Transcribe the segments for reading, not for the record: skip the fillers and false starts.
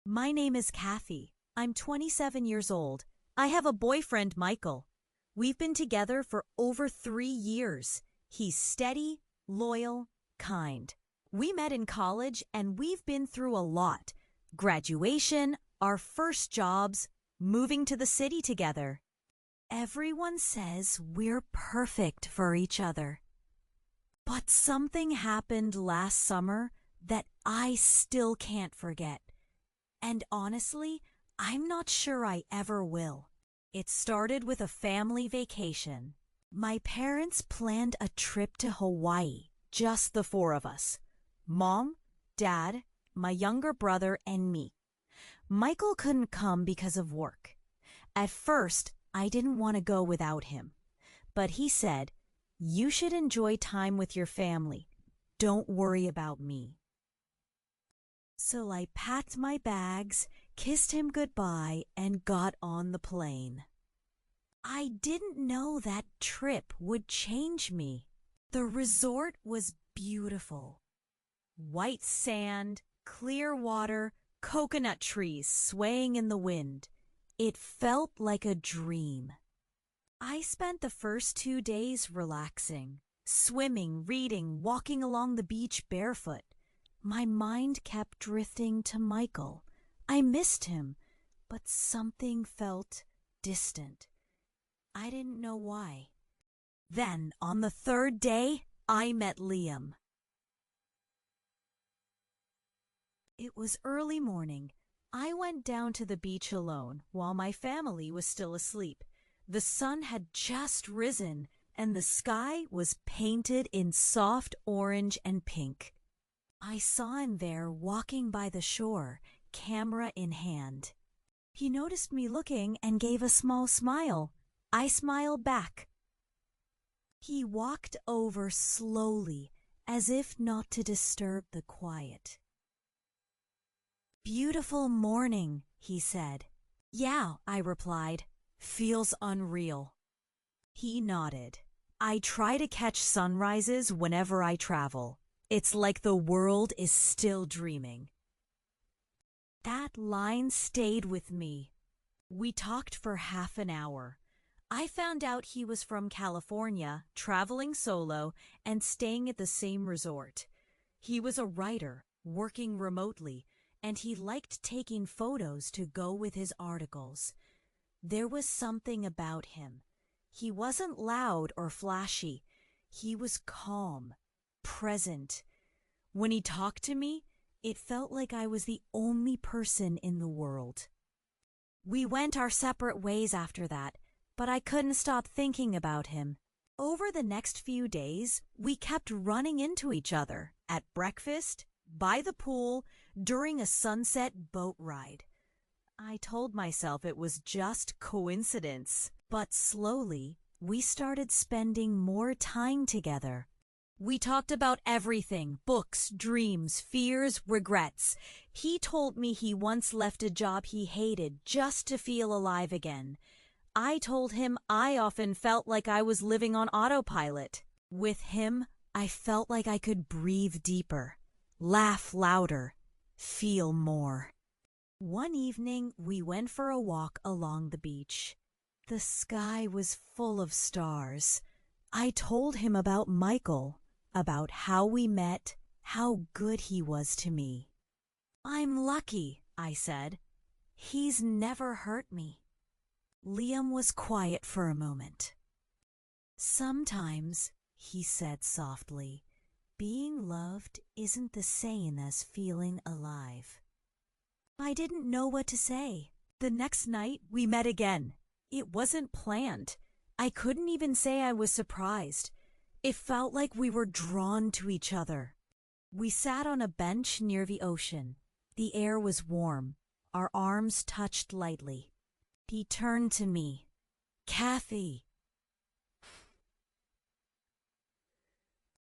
My name is Kathy. I'm 27 years old. I have a boyfriend, Michael. We've been together for over 3 years. He's steady, loyal, kind. We met in college and we've been through a lot. Graduation, our first jobs, moving to the city together. Everyone says we're perfect for each other. But something happened last summer that I still can't forget. And honestly, I'm not sure I ever will. It started with a family vacation. My parents planned a trip to Hawaii, just the four of us. Mom, Dad, my younger brother, and me. Michael couldn't come because of work. At first, I didn't want to go without him. But he said, "You should enjoy time with your family. Don't worry about me." So I packed my bags, kissed him goodbye, and got on the plane. I didn't know that trip would change me. The resort was beautiful. White sand, clear water, coconut trees swaying in the wind. It felt like a dream. I spent the first 2 days relaxing, swimming, reading, walking along the beach barefoot. My mind kept drifting to Michael. I missed him, but something felt distant. I didn't know why. Then, on the third day, I met Liam. It was early morning. I went down to the beach alone while my family was still asleep. The sun had just risen, and the sky was painted in soft orange and pink. I saw him there walking by the shore, camera in hand. He noticed me looking and gave a small smile. I smiled back. He walked over slowly, as if not to disturb the quiet. "Beautiful morning," he said. "Yeah," I replied. "Feels unreal." He nodded. "I try to catch sunrises whenever I travel. It's like the world is still dreaming." That line stayed with me. We talked for half an hour. I found out he was from California, traveling solo, and staying at the same resort. He was a writer, working remotely, and he liked taking photos to go with his articles. There was something about him. He wasn't loud or flashy. He was calm, present. When he talked to me, it felt like I was the only person in the world. We went our separate ways after that, but I couldn't stop thinking about him. Over the next few days, we kept running into each other at breakfast, by the pool, during a sunset boat ride. I told myself it was just coincidence, but slowly, we started spending more time together. We talked about everything: books, dreams, fears, regrets. He told me he once left a job he hated just to feel alive again. I told him I often felt like I was living on autopilot. With him, I felt like I could breathe deeper, laugh louder, feel more. One evening, we went for a walk along the beach. The sky was full of stars. I told him about Michael, about how we met, how good he was to me. "I'm lucky," I said. "He's never hurt me." Liam was quiet for a moment. "Sometimes," he said softly, "being loved isn't the same as feeling alive." I didn't know what to say. The next night, we met again. It wasn't planned. I couldn't even say I was surprised. It felt like we were drawn to each other. We sat on a bench near the ocean. The air was warm. Our arms touched lightly. He turned to me. "Kathy."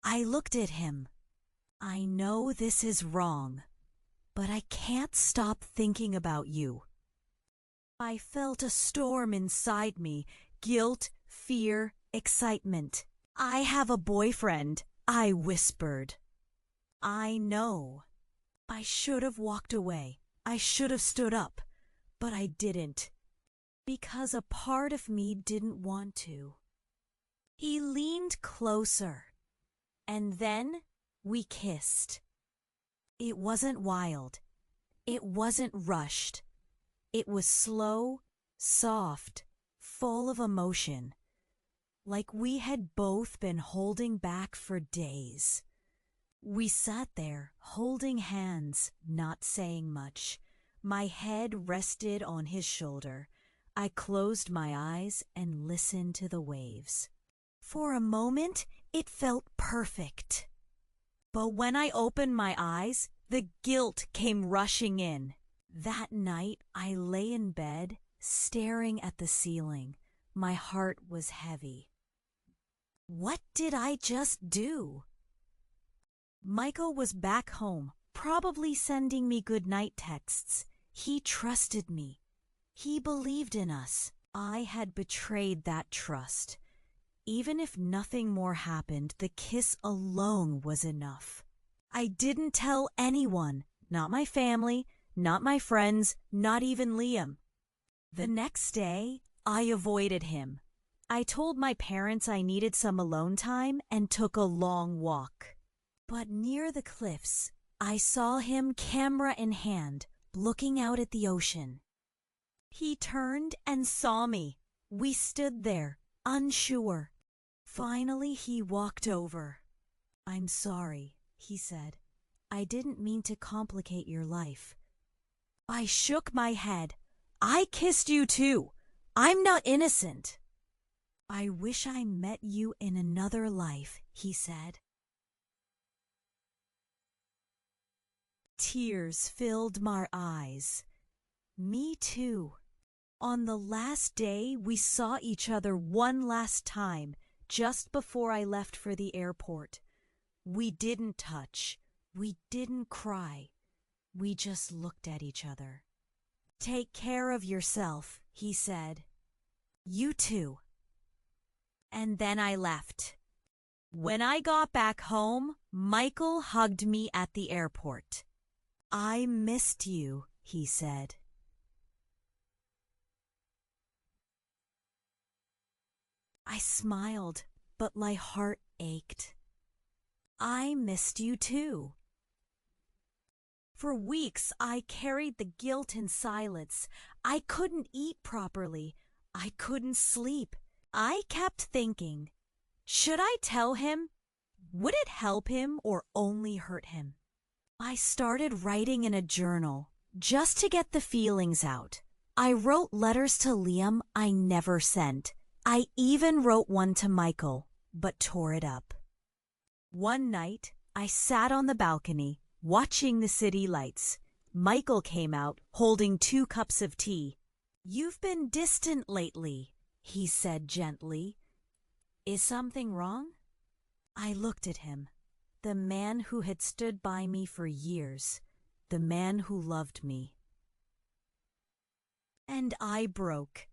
I looked at him. "I know this is wrong, but I can't stop thinking about you." I felt a storm inside me: guilt, fear, excitement. "I have a boyfriend," I whispered. "I know." I should have walked away. I should have stood up, but I didn't, because a part of me didn't want to. He leaned closer, and then we kissed. It wasn't wild. It wasn't rushed. It was slow, soft, full of emotion, like we had both been holding back for days. We sat there, holding hands, not saying much. My head rested on his shoulder. I closed my eyes and listened to the waves. For a moment, it felt perfect. But when I opened my eyes, the guilt came rushing in. That night, I lay in bed, staring at the ceiling. My heart was heavy. What did I just do? Michael was back home, probably sending me goodnight texts. He trusted me. He believed in us. I had betrayed that trust. Even if nothing more happened, the kiss alone was enough. I didn't tell anyone, not my family, not my friends, not even Liam. The next day, I avoided him. I told my parents I needed some alone time and took a long walk. But near the cliffs, I saw him camera in hand, looking out at the ocean. He turned and saw me. We stood there, unsure. Finally, he walked over. "I'm sorry," he said. "I didn't mean to complicate your life." I shook my head. "I kissed you too. I'm not innocent." "I wish I met you in another life," he said. Tears filled my eyes. Me too. On the last day, we saw each other one last time, just before I left for the airport. We didn't touch. We didn't cry. We just looked at each other. "Take care of yourself," he said. "You too." And then I left. When I got back home, Michael hugged me at the airport. "I missed you," he said. I smiled, but my heart ached. "I missed you too." For weeks, I carried the guilt in silence. I couldn't eat properly. I couldn't sleep. I kept thinking, should I tell him? Would it help him or only hurt him? I started writing in a journal, just to get the feelings out. I wrote letters to Liam I never sent. I even wrote one to Michael, but tore it up. One night, I sat on the balcony, watching the city lights. Michael came out, holding 2 cups of tea. "You've been distant lately," he said gently. "Is something wrong?" I looked at him, the man who had stood by me for years, the man who loved me. And I broke.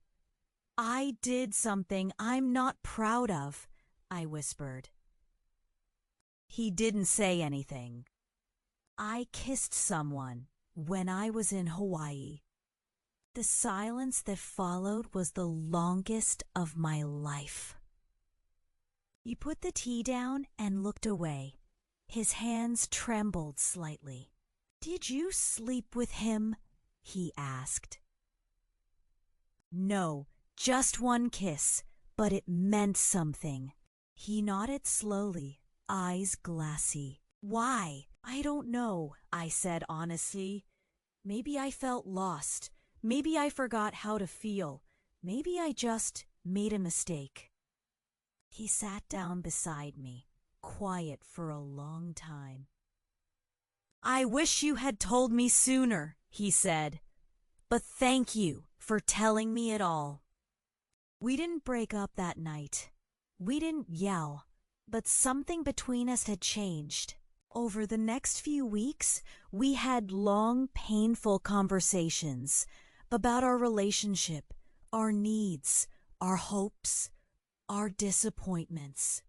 "I did something I'm not proud of," I whispered. He didn't say anything. I kissed someone when I was in Hawaii. The silence that followed was the longest of my life. He put the tea down and looked away. His hands trembled slightly. "Did you sleep with him?" he asked. "No, just one kiss, but it meant something." He nodded slowly, eyes glassy. "Why? I don't know," I said honestly. "Maybe I felt lost. Maybe I forgot how to feel. Maybe I just made a mistake." He sat down beside me, quiet for a long time. "I wish you had told me sooner," he said. "But thank you for telling me it all." We didn't break up that night. We didn't yell, but something between us had changed. Over the next few weeks, we had long, painful conversations about our relationship, our needs, our hopes, our disappointments.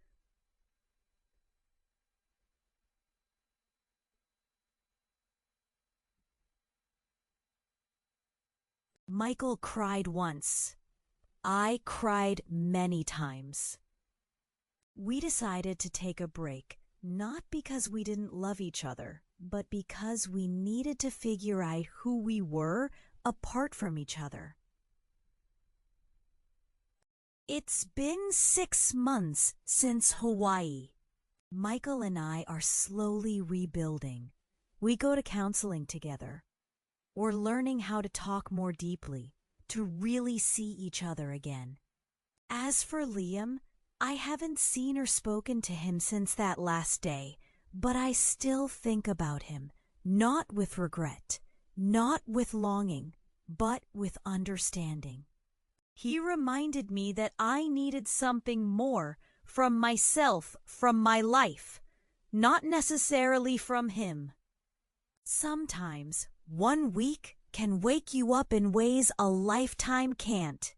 Michael cried once. I cried many times. We decided to take a break, not because we didn't love each other, but because we needed to figure out who we were apart from each other. It's been 6 months since Hawaii. Michael and I are slowly rebuilding. We go to counseling together. We're learning how to talk more deeply, to really see each other again. As for Liam, I haven't seen or spoken to him since that last day, but I still think about him, not with regret, not with longing, but with understanding. He reminded me that I needed something more from myself, from my life, not necessarily from him. Sometimes 1 week can wake you up in ways a lifetime can't.